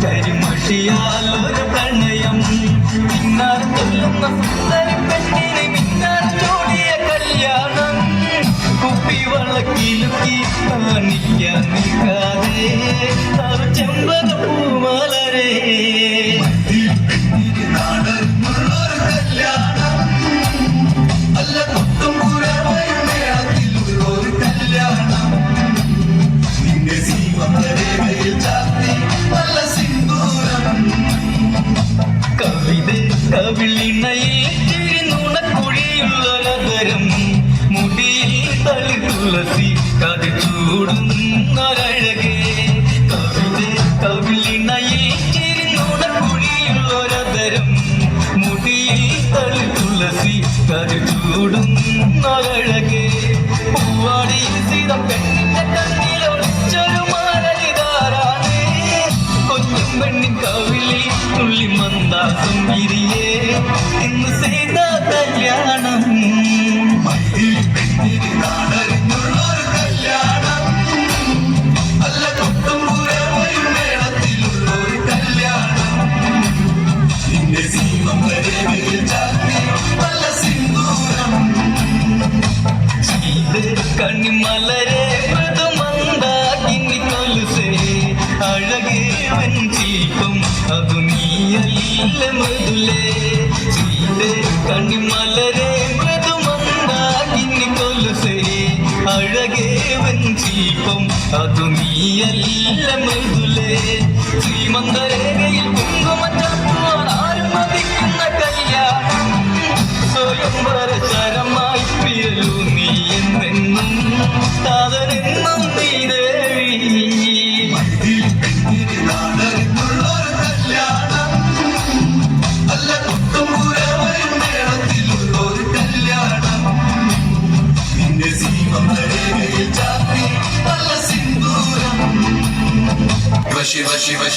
കരിമഷിയാലൊരു പ്രണയം മിന്നാർ ചൊല്ലുന്ന സുന്ദരി പെണ്ണിനെ മിന്നാർ ചോടിയ കല്യാണം കുപ്പിവളക്കിലുക്കി കാണിക്കാൻ നിൽക്കാതെ ചെമ്പക പൂമലരേ കവിളിണയിൽ നുണക്കുഴിയുള്ളൊരതരം മുടിയിൽ തളി തുളസി കതി ചൂടുന്നൊരഴകേ കവിളിണയിൽ നുണക്കുഴിയുള്ളൊരതരം മുടിയിൽ തളി തുളസി കതി ചൂടുന്നൊരഴകേ പൂവാടിയിൽ സീത പെണ്ണിന്റെ കണ്ണിലൊളിച്ചൊരു മാലരിതാരാണ് കൊഞ്ഞും പെണ്ണിൻ കവിളിൽ തുള്ളി മന്ദാസം വിരിയേ ഇന്ന് ചെയ്ത കല്യാണം അല്ല കൊട്ടുംപുരവയും മേളത്തിലുള്ളൊരു കല്യാണം നിന്റെ സീമം വരവിൽ ചാത്തി നല്ല സിന്ദൂരം കണിമലരെ മൃദുമന്ദാകിനി കൊലുസേ അഴകേ വൻ ശില്പം അതു നീയല്ല മൃദുലേ കണിമലരെ മൃദുമന്ദാകിനി കൊലുസേ അഴകേ വൻ ശില്പം അതു നീയല്ല മൃദുലേ ശ്രീമന്തരേഖയിൽ കുങ്കുമച്ചപ്പുവാൻ ആരും മതിക്കുന്ന കല്യാണം സ്വയംവര ശരമായി പിരലു നീ എന്നെന്നും താതനെന്നും നീ ദേവി Shiva Shiva Shiva